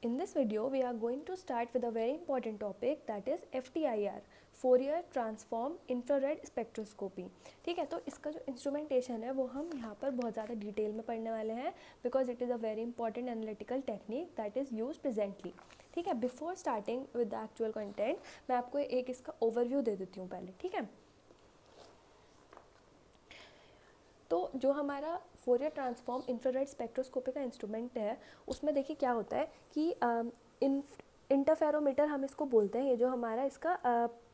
In this video, we are going to start with a very important topic that is FTIR, Fourier Transform Infrared Spectroscopy. ठीक है, तो इसका जो instrumentation है वो हम यहाँ पर बहुत ज़्यादा डिटेल में पढ़ने वाले हैं because it is a very important analytical technique that is use presently. ठीक है, before starting with the actual content मैं आपको एक इसका ओवरव्यू दे देती हूँ पहले. ठीक है, तो जो हमारा फोरियर ट्रांसफॉर्म इंफ्रारेड स्पेक्ट्रोस्कोपी का इंस्ट्रूमेंट है उसमें देखिए क्या होता है कि इंटरफेरोमीटर हम इसको बोलते हैं. ये जो हमारा इसका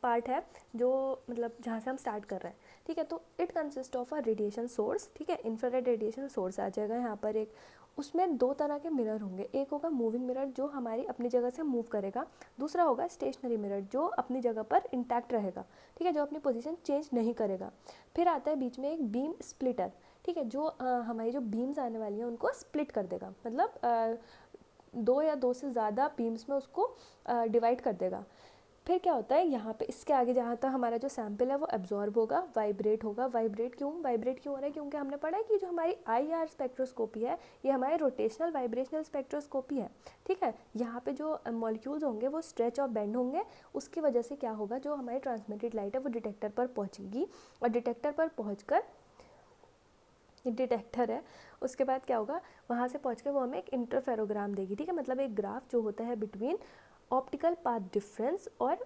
पार्ट है जो मतलब जहाँ से हम स्टार्ट कर रहे हैं. ठीक है, तो it consist of a radiation source. ठीक है, इंफ्रारेड रेडिएशन सोर्स आ जाएगा यहाँ पर एक. उसमें दो तरह के मिरर होंगे. एक होगा मूविंग मिरर जो हमारी अपनी जगह से मूव करेगा. दूसरा होगा स्टेशनरी मिरर जो अपनी जगह पर इंटैक्ट रहेगा. ठीक है, जो अपनी पोजीशन चेंज नहीं करेगा. फिर आता है बीच में एक बीम स्प्लिटर. ठीक है, जो हमारी जो बीम्स आने वाली हैं उनको स्प्लिट कर देगा. मतलब दो या दो से ज़्यादा बीम्स में उसको डिवाइड कर देगा. फिर क्या होता है यहाँ पे इसके आगे जहाँ तक हमारा जो सैम्पल है वो एब्जॉर्ब होगा, वाइब्रेट होगा. वाइब्रेट क्यों हो रहा है? क्योंकि हमने पढ़ा है कि जो हमारी IR स्पेक्ट्रोस्कोपी है ये हमारी रोटेशनल वाइब्रेशनल स्पेक्ट्रोस्कोपी है. ठीक है, यहाँ पे जो मॉलिक्यूल्स होंगे वो स्ट्रेच और बेंड होंगे. उसकी वजह से क्या होगा, जो हमारी ट्रांसमिटेड लाइट है वो डिटेक्टर पर पहुँचेगी और डिटेक्टर पर पहुँच डिटेक्टर है उसके बाद क्या होगा, वहाँ से पहुँच के वो हमें एक इंटरफेरोग्राम देगी. ठीक है, मतलब एक ग्राफ जो होता है बिटवीन ऑप्टिकल पाथ डिफरेंस और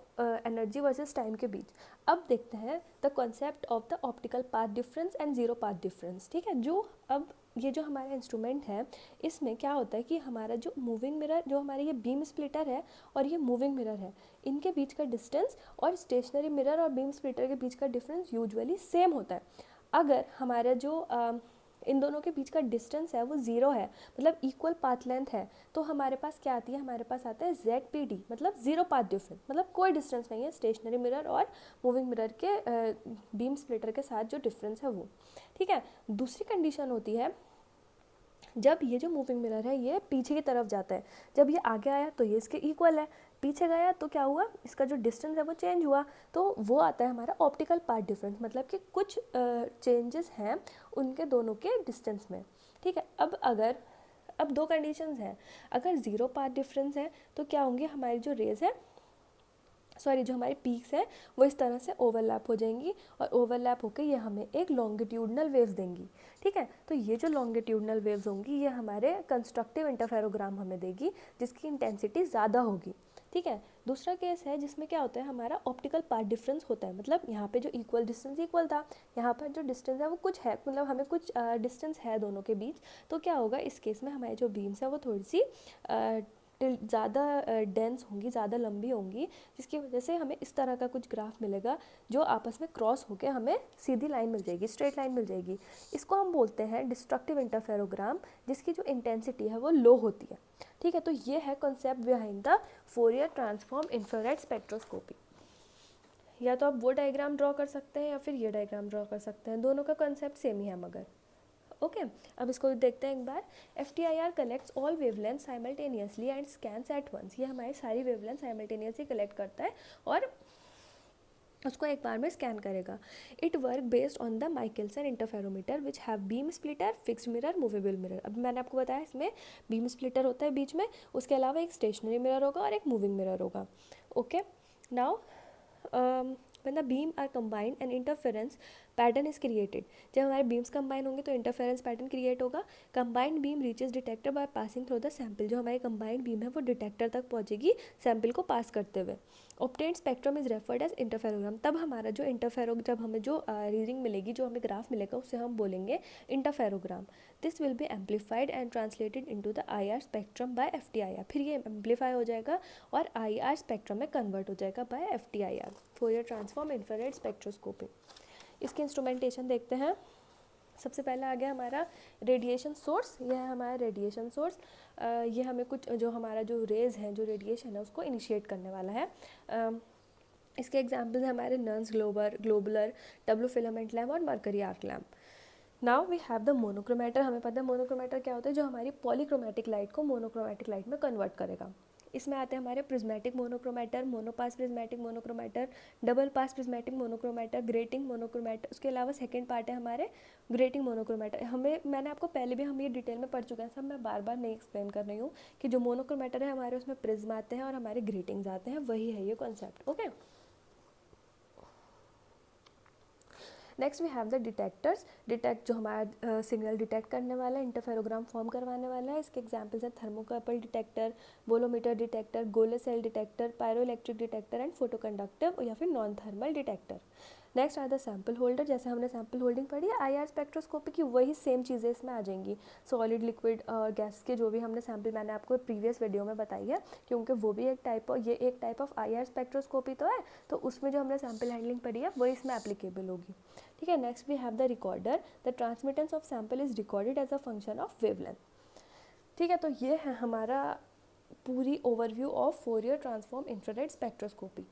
एनर्जी वर्सेस टाइम के बीच. अब देखते हैं the concept of the optical path difference and zero path difference. ठीक है, जो अब ये जो हमारा इंस्ट्रूमेंट है इसमें क्या होता है कि हमारा जो मूविंग मिरर जो हमारे ये बीम स्प्लिटर है और ये मूविंग मिरर है इनके बीच का डिस्टेंस और स्टेशनरी मिरर और बीम स्प्लिटर के बीच का डिफरेंस यूजुअली सेम होता है. अगर हमारा जो इन दोनों के बीच का डिस्टेंस है वो ज़ीरो है मतलब इक्वल पाथ लेंथ है तो हमारे पास क्या आती है, हमारे पास आता है ZPD मतलब ज़ीरो पाथ डिफरेंस. मतलब कोई डिस्टेंस नहीं है स्टेशनरी मिरर और मूविंग मिरर के बीम स्प्लिटर के साथ जो डिफरेंस है वो. ठीक है, दूसरी कंडीशन होती है जब ये जो मूविंग मिरर है ये पीछे की तरफ जाता है. जब ये आगे आया तो ये इसके इक्वल है, पीछे गया तो क्या हुआ, इसका जो डिस्टेंस है वो चेंज हुआ. तो वो आता है हमारा ऑप्टिकल पाथ डिफरेंस. मतलब कि कुछ चेंजेस हैं उनके दोनों के डिस्टेंस में. ठीक है, अब दो कंडीशंस हैं. अगर ज़ीरो पाथ डिफरेंस है तो क्या होंगे, हमारी जो रेज है जो हमारी पीक्स हैं वो इस तरह से ओवरलैप हो जाएंगी और ओवरलैप होकर ये हमें एक लॉन्गिट्यूडनल वेव्स देंगी. ठीक है, तो ये जो लॉन्गिट्यूडनल वेव्स होंगी ये हमारे कंस्ट्रक्टिव इंटरफेरोग्राम हमें देगी जिसकी इंटेंसिटी ज़्यादा होगी. ठीक है, दूसरा केस है जिसमें क्या होता है, हमारा ऑप्टिकल पाथ डिफरेंस होता है. मतलब यहाँ पे जो इक्वल डिस्टेंस इक्वल था, यहाँ पर जो डिस्टेंस है वो कुछ है, मतलब हमें कुछ डिस्टेंस है दोनों के बीच. तो क्या होगा, इस केस में हमारी जो बीम्स है वो थोड़ी सी ज़्यादा डेंस होंगी, ज़्यादा लंबी होंगी, जिसकी वजह से हमें इस तरह का कुछ ग्राफ मिलेगा जो आपस में क्रॉस होकर हमें सीधी लाइन मिल जाएगी, स्ट्रेट लाइन मिल जाएगी. इसको हम बोलते हैं डिस्ट्रक्टिव इंटरफेरोग्राम जिसकी जो इंटेंसिटी है वो लो होती है. ठीक है, तो ये है concept behind the Fourier transform infrared spectroscopy. या तो आप वो डायग्राम ड्रॉ कर सकते हैं या फिर ये डायग्राम ड्रॉ कर सकते हैं, दोनों का कॉन्सेप्ट सेम ही है मगर. ओके, अब इसको देखते हैं एक बार. FTIR collects all wavelength simultaneously and scans at once. ये हमारी सारी वेवलेंथ साइमल्टेनियसली कलेक्ट करता है और उसको एक बार में स्कैन करेगा. It work based on the Michelson interferometer which have beam splitter, fixed mirror, movable mirror. अब मैंने आपको बताया इसमें बीम स्प्लिटर होता है बीच में, उसके अलावा एक स्टेशनरी मिरर होगा और एक मूविंग मिरर होगा. Okay, now when the beam are combined and interference pattern is created. जब हमारे बीम्स कंबाइन होंगे तो इंटरफेरेंस पैटर्न क्रिएट होगा. Combined beam reaches detector by passing through the sample. जो हमारी कंबाइंड बीम है वो डिटेक्टर तक पहुंचेगी सैम्पल को पास करते हुए. Obtained spectrum is referred as interferogram. तब हमारा जो जब हमें जो रीडिंग मिलेगी, जो हमें ग्राफ मिलेगा उससे हम बोलेंगे interferogram. This will be amplified and translated into the IR spectrum by FTIR. फिर ये एम्पलीफाई हो जाएगा और IR स्पेक्ट्रम में कन्वर्ट हो जाएगा by FTIR, Fourier transform infrared spectroscopy. इसके इंस्ट्रूमेंटेशन देखते हैं. सबसे पहले आ गया हमारा रेडिएशन सोर्स. यह है हमारा रेडिएशन सोर्स. ये हमें कुछ जो हमारा जो रेज है, जो रेडिएशन है उसको इनिशिएट करने वाला है. इसके एग्जांपल्स हैं हमारे Nernst globular, W filament lamp और mercury arc lamp. Now we have the monochromator. हमें पता है मोनोक्रोमेटर क्या होता है, जो हमारी पॉलीक्रोमेटिक लाइट को मोनोक्रोमेटिक लाइट में कन्वर्ट करेगा. इसमें आते हैं हमारे prismatic monochromator, monopass prismatic monochromator, double pass prismatic monochromator, grating monochromator. उसके अलावा सेकंड पार्ट है हमारे ग्रेटिंग मोनोक्रोमेटर। मैंने आपको पहले भी हम ये डिटेल में पढ़ चुके हैं, सब मैं बार बार नहीं एक्सप्लेन कर रही हूँ कि जो मोनोक्रोमेटर है हमारे उसमें प्रिज्म आते हैं और हमारे ग्रेटिंग्स आते हैं, वही है ये concept. Okay, next we have the detectors. Detect जो हमारा सिग्नल डिटेक्ट करने वाला है, इंटरफेरोग्राम फॉर्म करवाने वाला है। इसके एग्जांपल्स हैं thermocouple detector, bolometer detector, golay cell detector, pyroelectric detector and photoconductive या फिर non thermal detector. Next are the sample holder. जैसे हमने सैम्पल होल्डिंग पढ़ी है, IR स्पेक्ट्रोस्कोपी की वही सेम चीज़ें इसमें आ जाएंगी। सॉलिड, लिक्विड, गैस के जो भी हमने सैम्पल मैंने आपको प्रीवियस वीडियो में बताई है, क्योंकि वो भी ये एक टाइप ऑफ IR स्पेक्ट्रोस्कोपी तो है, तो उसमें जो हमने सैम्पल हैंडलिंग पढ़ी है वही इसमें एप्लीकेबल होगी। ठीक है, next we have the recorder. The transmittance of sample is recorded as a function of wavelength. ठीक है, तो ये है हमारा पूरी overview of Fourier transform infrared spectroscopy.